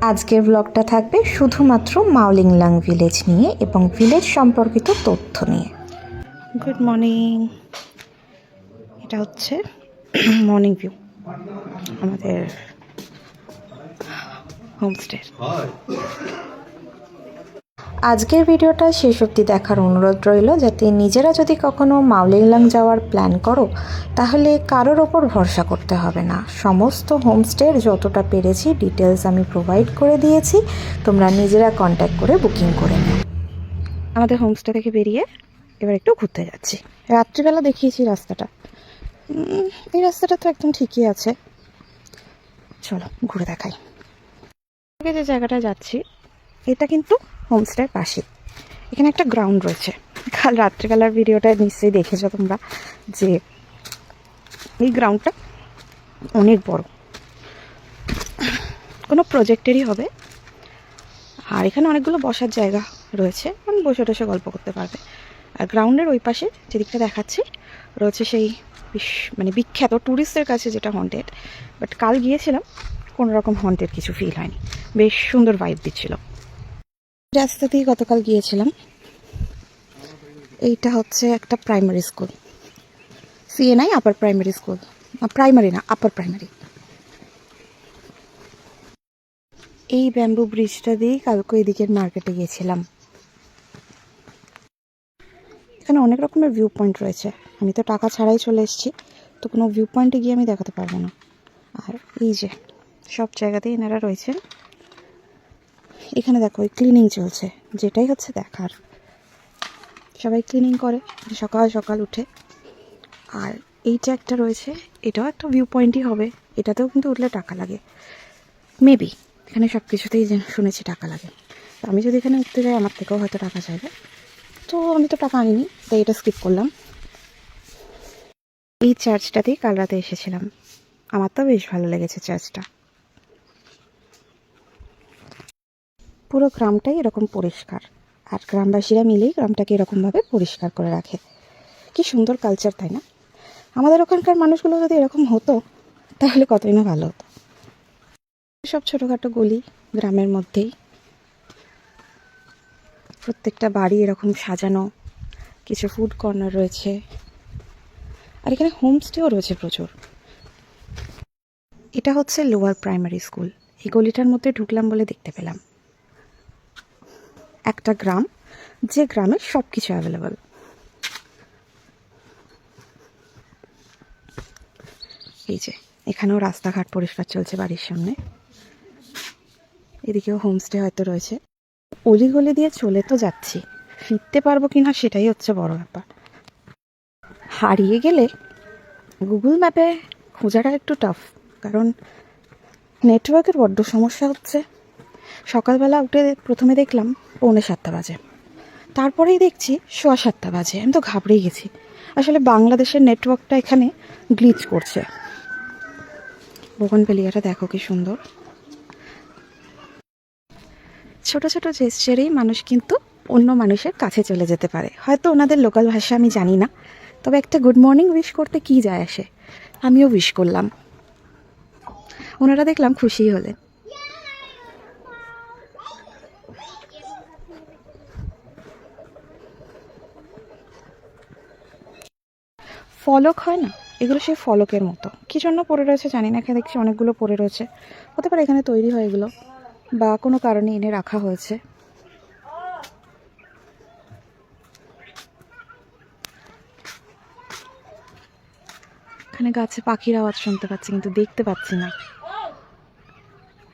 আজকের ব্লগটা থাকবে শুধুমাত্র মাওলিংলাং ভিলেজ নিয়ে এবং ভিলেজ সম্পর্কিত তথ্য নিয়ে। গুড মর্নিং, এটা হচ্ছে মর্নিং ভিউ আমাদের হোমস্টে। আজকের ভিডিওটা শেষ অবধি দেখার অনুরোধ রইল, যাতে নিজেরা যদি কখনো মাওলিংলাং যাওয়ার প্ল্যান করো তাহলে কারোর ওপর ভরসা করতে হবে না। সমস্ত হোমস্টের যতটা পেরেছি ডিটেলস আমি প্রোভাইড করে দিয়েছি, তোমরা নিজেরা কন্ট্যাক্ট করে বুকিং করে নাও। আমাদের হোমস্টে থেকে বেরিয়ে এবার একটু ঘুরতে যাচ্ছি। রাত্রিবেলা দেখিয়েছি রাস্তাটা, এই রাস্তাটা তো একদম ঠিকই আছে, চলো ঘুরে দেখাই। যে জায়গাটা যাচ্ছি এটা কিন্তু হোমস্টের পাশে, এখানে একটা গ্রাউন্ড রয়েছে। কাল রাত্রিবেলার ভিডিওটা নিশ্চয়ই দেখেছো তোমরা, যে এই গ্রাউন্ডটা অনেক বড়, কোনো প্রজেক্টেরই হবে। আর এখানে অনেকগুলো বসার জায়গা রয়েছে, মানে বসে টসে গল্প করতে পারবে। আর গ্রাউন্ডের ওই পাশে যেদিকটা দেখাচ্ছি রয়েছে সেই মানে বিখ্যাত ট্যুরিস্টের কাছে যেটা হন্টেড, বাট কাল গিয়েছিলাম কোনো রকম হন্টেড কিছু ফিল হয়নি, বেশ সুন্দর ভাইব দিচ্ছিল। রাস্তাতেই গতকাল গিয়েছিলাম। এইটা হচ্ছে একটা primary school, CNI upper primary school, primary না আপার প্রাইমারি। এই ব্যাম্বু ব্রিজটা দিয়েই কালকে এদিকের মার্কেটে গিয়েছিলাম। এখানে অনেক রকমের ভিউ পয়েন্ট রয়েছে, আমি তো টাকা ছাড়াই চলে এসেছি, তো কোনো ভিউ পয়েন্টে গিয়ে আমি দেখাতে পারবো না। আর এই যে সব জায়গাতেই এনারা রয়েছেন। এখানে দেখো ক্লিনিং চলছে, যেটাই হচ্ছে দেখার। সবাই ক্লিনিং করে সকাল সকাল উঠে। আর এইটা একটা রয়েছে, এটাও একটা ভিউ পয়েন্টই হবে, এটাতেও কিন্তু উঠলে টাকা লাগে মেবি। এখানে সব কিছুতেই শুনেছি টাকা লাগে। আমি যদি এখানে উঠতে যাই আমার থেকেও হয়তো টাকা চাইবে, তো আমি তো টাকা আনিনি, তাই এটা স্কিপ করলাম। এই চার্চটাতেই কাল রাতে এসেছিলাম, আমার তো বেশ ভালো লেগেছে চার্চটা। পুরো গ্রামটাই এরকম পরিষ্কার, আর গ্রামবাসীরা মিলেই গ্রামটাকে এরকমভাবে পরিষ্কার করে রাখে। কি সুন্দর কালচার, তাই না? আমাদের ওখানকার মানুষগুলো যদি এরকম হতো তাহলে কতই না ভালো হতো। সব ছোটোখাটো গলি গ্রামের মধ্যেই, প্রত্যেকটা বাড়ি এরকম সাজানো, কিছু ফুড কর্নার রয়েছে, আর এখানে হোমস্টেও রয়েছে প্রচুর। এটা হচ্ছে লোয়ার প্রাইমারি স্কুল। এই গলিটার মধ্যে ঢুকলাম বলে দেখতে পেলাম একটা গ্রাম, যে গ্রামে সব কিছু অ্যাভেলেবল। এই যে এখানেও রাস্তাঘাট পরিষ্কার চলছে বাড়ির সামনে, এদিকেও হোমস্টে হয়তো রয়েছে। অলিগলি দিয়ে চলে তো যাচ্ছি, ফিরতে পারবো কিনা সেটাই হচ্ছে বড় ব্যাপার। হারিয়ে গেলে গুগল ম্যাপে খোঁজাটা একটু টাফ, কারণ নেটওয়ার্কের বড্ড সমস্যা হচ্ছে। সকালবেলা উঠে প্রথমে দেখলাম 6:45 বাজে, তারপরেই দেখছি 7:15 বাজে। আমি তো ঘাবড়েই গেছি, আসলে বাংলাদেশের নেটওয়ার্কটা এখানে গ্লিচ করছে। বোগনভেলিয়াটা দেখো কি সুন্দর। ছোট ছোট জেস্চারেই মানুষ কিন্তু অন্য মানুষের কাছে চলে যেতে পারে। হয়তো ওনাদের লোকাল ভাষা আমি জানি না, তবে একটা গুড মর্নিং উইশ করতে কি যায় আসে। আমিও উইশ করলাম, ওনারা দেখলাম খুশিই হলেন। ফলক হয় না, এগুলো সেই ফলকের মতো কী জন্য পড়ে রয়েছে জানি না। এখানে দেখছি অনেকগুলো পড়ে রয়েছে, হতে পারে এখানে তৈরি হয় এগুলো, বা কোনো কারণে এনে রাখা হয়েছে। এখানে গাছে পাখির আওয়াজ শুনতে পাচ্ছি, কিন্তু দেখতে পাচ্ছি না।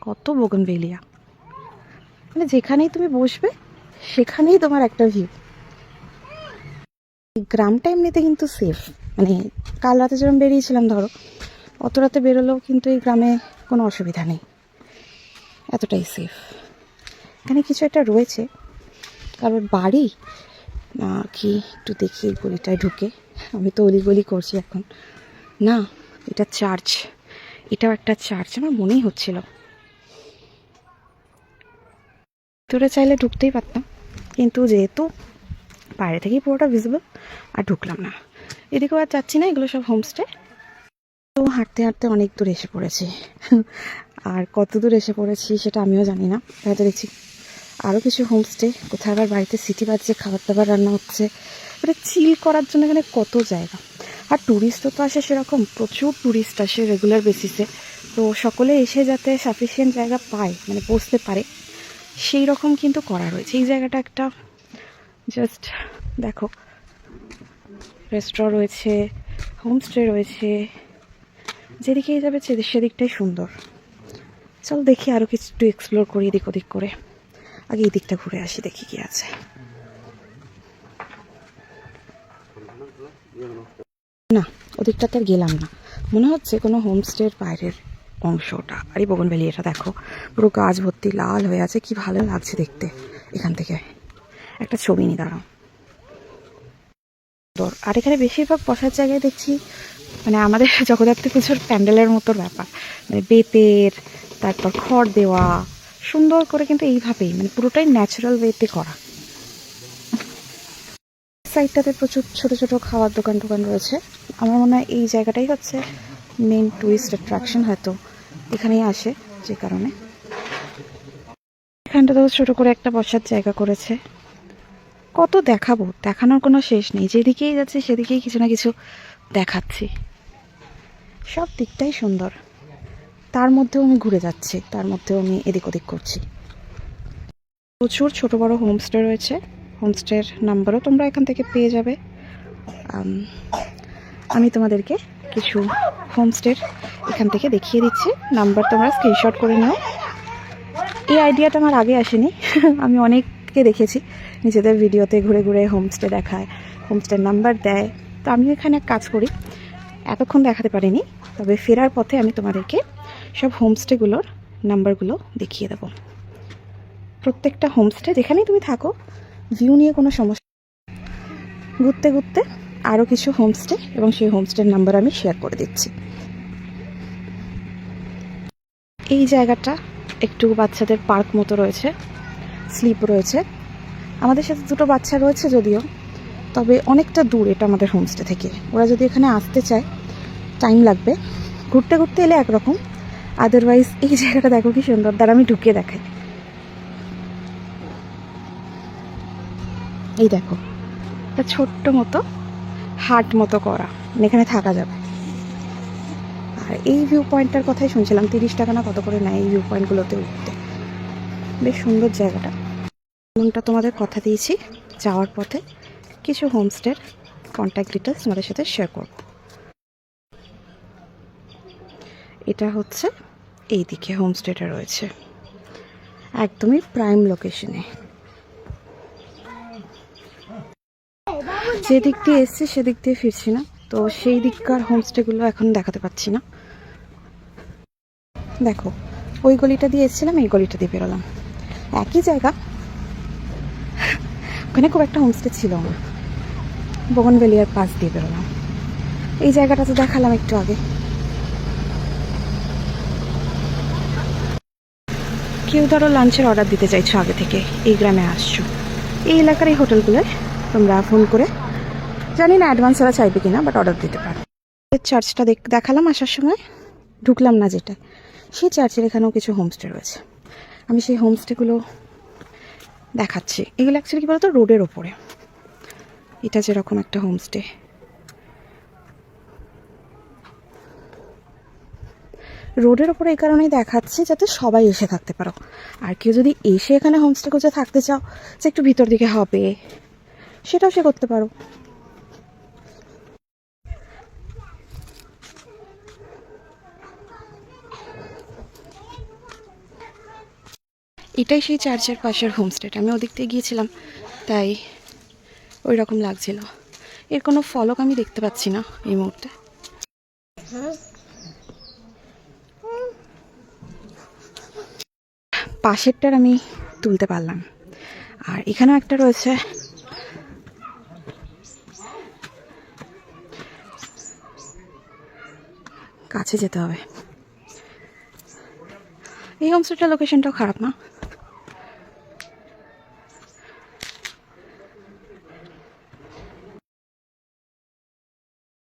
কত বোগনভেলিয়া, মানে যেখানেই তুমি বসবে সেখানেই তোমার একটা ভিউ। এই গ্রামটা এমনিতে কিন্তু সেফ, মানে কাল রাতে যখন বেরিয়েছিলাম ধরো, অত রাতে বেরোলেও কিন্তু এই গ্রামে কোনো অসুবিধা নেই, এতটাই সেফ। এখানে কিছু একটা রয়েছে, কারোর বাড়ি না কি একটু দেখি গলিটায় ঢুকে। আমি তো অলিগলি করছি এখন। না, এটা চার্চ, এটাও একটা চার্চ আমার মনেই হচ্ছিল। ভিতরে চাইলে ঢুকতেই পারতাম, কিন্তু যেহেতু বাইরে থেকেই পুরোটা ভিজিবল আর ঢুকলাম না। এদিকেও আর যাচ্ছি না, এগুলো সব হোমস্টে। তো হাঁটতে হাঁটতে অনেক দূর এসে পড়েছি। আর কত দূর এসে পড়েছি সেটা আমিও জানি না। হয়তো দেখছি আরও কিছু হোমস্টে, কোথাও আবার বাড়িতে সিটি বাজছে, খাবার দাবার রান্না হচ্ছে, মানে চিল করার জন্য এখানে কত জায়গা। আর ট্যুরিস্টও তো আসে সেরকম, প্রচুর ট্যুরিস্ট আসে রেগুলার বেসিসে। তো সকলে এসে যাতে সাফিসিয়েন্ট জায়গা পায়, মানে বসতে পারে, সেই রকম কিন্তু করা রয়েছে। এই জায়গাটা একটা জাস্ট দেখো, রেস্টুরেন্ট রয়েছে, হোমস্টে রয়েছে, যেদিকেই যাবে সেদিকটাই সুন্দর। চল দেখি আরও কিছু একটু এক্সপ্লোর করি এদিক ওদিক করে। আগে এই দিকটা ঘুরে আসি, দেখি কি আছে। না, ওদিকটাতে আর গেলাম না, মনে হচ্ছে কোনো হোমস্টের বাইরের অংশটা। আর এই বোগনভেলিয়াটা দেখো, পুরো গাছ ভর্তি লাল হয়ে আছে, কি ভালো লাগছে দেখতে। এখান থেকে একটা ছবি নিয়ে দাঁড়াও। আর এখানে বেশিরভাগ বসার জায়গায় দেখছি মানে আমাদের জগদ্ধাত্রী পুজোর প্যান্ডেলের মতো ব্যাপার, মানে বেতের, তারপর খড় দেওয়া সুন্দর করে, কিন্তু এইভাবেই মানে পুরোটাই ন্যাচারাল ওয়েতে করা। সাইডটাতে প্রচুর ছোট ছোট খাওয়ার দোকান টোকান রয়েছে। আমার মনে হয় এই জায়গাটাই হচ্ছে মেন টুরিস্ট অ্যাট্রাকশন, হয়তো এখানেই আসে যে কারণে। এখানটাতেও ছোট করে একটা বসার জায়গা করেছে। কত দেখাবো, দেখানোর কোনো শেষ নেই, যেদিকেই যাচ্ছে সেদিকেই কিছু না কিছু দেখাচ্ছি। সব দিকটাই সুন্দর, তার মধ্যেও আমি ঘুরে যাচ্ছি, তার মধ্যেও আমি এদিক ওদিক করছি। প্রচুর ছোট বড় হোমস্টে রয়েছে, হোমস্টের নাম্বারও তোমরা এখান থেকে পেয়ে যাবে। আমি তোমাদেরকে কিছু হোমস্টের এখান থেকে দেখিয়ে দিচ্ছি, নাম্বার তোমরা স্ক্রিনশট করে নাও। এই আইডিয়াটা আমার আগে আসেনি, আমি অনেককে দেখেছি নিজেদের ভিডিওতে ঘুরে ঘুরে হোমস্টে দেখায়, হোমস্টের নাম্বার দেয়। তো আমি এখানে এক কাজ করি, এতক্ষণ দেখাতে পারিনি, তবে ফেরার পথে আমি তোমাদেরকে সব হোমস্টেগুলোর নাম্বারগুলো দেখিয়ে দেবো। প্রত্যেকটা হোমস্টে যেখানেই তুমি থাকো, ভিউ নিয়ে কোনো সমস্যা, ঘুরতে ঘুরতে আরও কিছু হোমস্টে এবং সেই হোমস্টের নাম্বার আমি শেয়ার করে দিচ্ছি। এই জায়গাটা একটু বাচ্চাদের পার্ক মতো রয়েছে, স্লিপ রয়েছে। আমাদের সাথে দুটো বাচ্চা রয়েছে যদিও, তবে অনেকটা দূর এটা আমাদের হোমস্টে থেকে। ওরা যদি এখানে আসতে চায় টাইম লাগবে, ঘুরতে ঘুরতে এলে একরকম, আদারওয়াইজ এই জায়গাটা দেখো কি সুন্দর। দ্বারা আমি ঢুকিয়ে দেখাই, এই দেখো, একটা ছোট্ট মতো হাট মতো করা, এখানে থাকা যাবে। আর এই ভিউ পয়েন্টটার কথাই শুনছিলাম, 30 টাকা না কত করে নেয় এই ভিউ পয়েন্টগুলোতে উঠতে। বেশ সুন্দর জায়গাটা। এমনটা তোমাদের কথা দিয়েছি, যাওয়ার পথে কিছু হোমস্টের কন্ট্যাক্ট ডিটেলস তোমাদের সাথে শেয়ার করব। এটা হচ্ছে এই দিকে হোমস্টেটা রয়েছে, একদমই প্রাইম লোকেশনে। যে দিক দিয়ে এসছি সেদিক দিয়ে ফিরছি না, তো সেই দিককার হোমস্টেগুলো এখন দেখাতে পাচ্ছি না। দেখো, ওই গলিটা দিয়ে এসেছিলাম, এই গলিটা দিয়ে বেরোলাম, একই জায়গা। ওখানে খুব একটা হোমস্টে ছিল না, বোগনভেলিয়ার পাশ দিয়ে বেরোলাম। এই জায়গাটা তো দেখালাম একটু আগে। কেউ ধরো লাঞ্চের অর্ডার দিতে চাইছো, আগে থেকে এই গ্রামে আসছো, এই এলাকার এই হোটেলগুলোয় তোমরা ফোন করে, জানি না অ্যাডভান্স ওরা চাইবে কিনা, বাট অর্ডার দিতে পারো। চার্চটা দেখালাম আসার সময়, ঢুকলাম না যেটা, সেই চার্চের এখানেও কিছু হোমস্টে রয়েছে। আমি সেই হোমস্টেগুলো দেখাচ্ছি। এগুলো অ্যাকচুয়ালি কী বলতো, রোডের ওপরে। এটা যেরকম একটা হোমস্টে, রোডের ওপরে এই কারণেই দেখাচ্ছি যাতে সবাই এসে থাকতে পারো। আর কেউ যদি এসে এখানে হোমস্টে করে থাকতে চাও, যে একটু ভিতর দিকে হবে, সেটাও সে করতে পারো। এটাই সেই চার্চের পাশের হোমস্টেটা। আমি ওদিক দিয়ে গিয়েছিলাম, তাই ওই রকম লাগছিল। এর কোনো ফলক আমি দেখতে পাচ্ছি না এই মুহূর্তে। পাশেরটার আমি তুলতে পারলাম। আর এখানেও একটা রয়েছে, কাছে যেতে হবে। এই হোমস্টেটার লোকেশনটাও খারাপ না।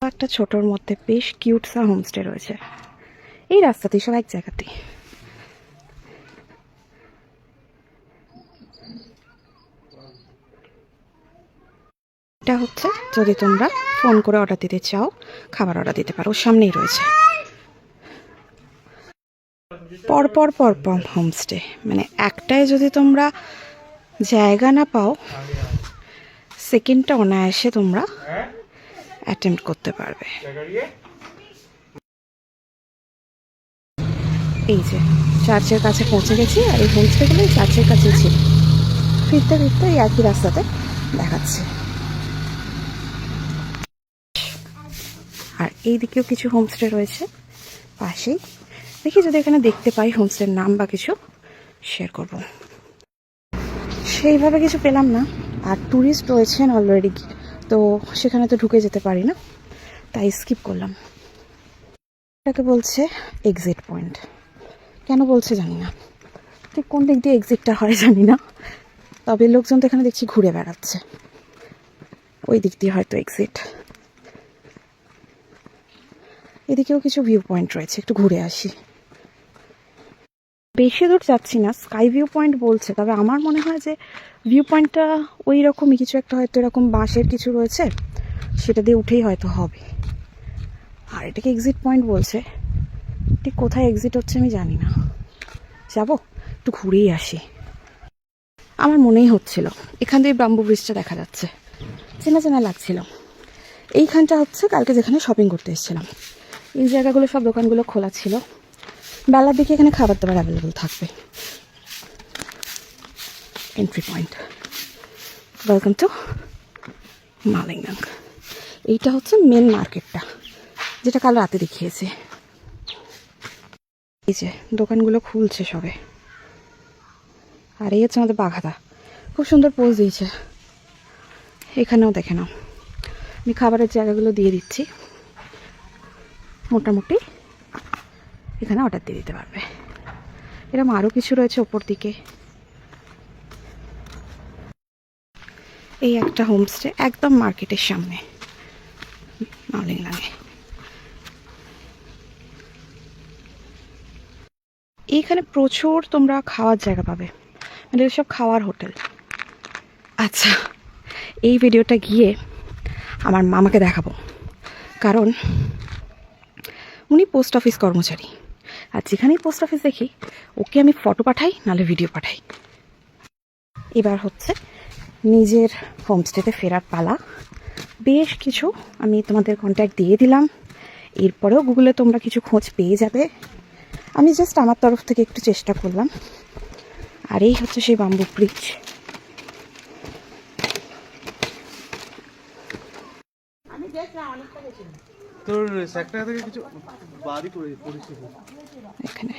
একটা ছোটোর মধ্যে বেশ কিউট সা হোমস্টে রয়েছে। এই রাস্তাতেই, সব এক জায়গাতেই। এটা হচ্ছে যদি তোমরা ফোন করে অর্ডার দিতে চাও, খাবার অর্ডার দিতে পারো, ওর সামনেই রয়েছে। পরপর পরপর হোমস্টে, মানে একটায় যদি তোমরা জায়গা না পাও, সেকেন্ডটা অনায়াসে তোমরা অ্যাটেম্প্ট করতে পারবে। এই যে চার্চের কাছে পৌঁছে গেছি, আর এই হোমস্টেগুলো এই চার্চের কাছেই ছিল। ফিরতে ফিরতে এই একই রাস্তাতে দেখাচ্ছে। আর এই দিকেও কিছু হোমস্টে রয়েছে পাশেই। দেখি যদি এখানে দেখতে পাই হোমস্টের নাম বা কিছু, শেয়ার করব। সেইভাবে কিছু পেলাম না, আর ট্যুরিস্ট রয়েছেন অলরেডি, তো সেখানে তো ঢুকে যেতে পারি না, তাই স্কিপ করলাম। এটাকে বলছে এক্সিট পয়েন্ট, কেন বলছে জানি না, ঠিক কোন দিক দিয়ে এক্সিটটা হয় জানি না, তবে লোকজন তো এখানে দেখছি ঘুরে বেড়াচ্ছে, ওই দিক দিয়ে হয়তো এক্সিট। এদিকেও কিছু ভিউ পয়েন্ট রয়েছে, একটু ঘুরে আসি। বেশি দূর যাচ্ছি না, স্কাই ভিউ পয়েন্ট বলছে, তবে আমার মনে হয় যে ভিউ পয়েন্টটা ওই রকমই কিছু একটা, হয়তো এরকম বাঁশের কিছু রয়েছে, সেটা দিয়ে উঠেই হয়তো হবে। আর এটাকে এক্সিট পয়েন্ট বলছে, ঠিক কোথায় এক্সিট হচ্ছে আমি জানি না, যাবো একটু ঘুরেই আসি। আমার মনেই হচ্ছিল এখান দিয়ে ব্যাম্বু ব্রিজটা দেখা যাচ্ছে, চেনা চেনা লাগছিল। এইখানটা হচ্ছে কালকে যেখানে শপিং করতে এসেছিলাম, এই জায়গাগুলো সব দোকানগুলো খোলা ছিল, বেলার দিকে এখানে খাবার দাবার অ্যাভেলেবেল থাকবে। Entry point, welcome to Malingnang. এইটা হচ্ছে মেন মার্কেটটা, যেটা কাল রাতে দেখিয়েছি। এই যে দোকানগুলো খুলছে সবে। আর এই হচ্ছে আমাদের বাঘাদা, খুব সুন্দর পোজ দিয়েছে। এখানেও দেখে নাও, আমি খাবারের জায়গাগুলো দিয়ে দিচ্ছি, মোটামুটি এখানে অর্ডার দিয়ে দিতে পারবে। এরকম আরও কিছু রয়েছে ওপর দিকে। এই একটা হোমস্টে একদম মার্কেটের সামনে মালিংনাংয়ে। এইখানে প্রচুর তোমরা খাওয়ার জায়গা পাবে, মানে সব খাওয়ার হোটেল। আচ্ছা, এই ভিডিওটা গিয়ে আমার মামাকে দেখাবো, কারণ উনি পোস্ট অফিস কর্মচারী, আর যেখানেই পোস্ট অফিস দেখি ওকে আমি ফটো পাঠাই, নাহলে ভিডিও পাঠাই। এবার হচ্ছে নিজের হোমস্টেতে ফেরার পালা। বেশ কিছু আমি তোমাদের কন্ট্যাক্ট দিয়ে দিলাম, এরপরেও গুগলে তোমরা কিছু খোঁজ পেয়ে যাবে। আমি জাস্ট আমার তরফ থেকে একটু চেষ্টা করলাম। আর এই হচ্ছে সেই বাম্বু ব্রিজ। তোর সেক্টর থেকে কিছু বাড়ি পড়েছে এখানে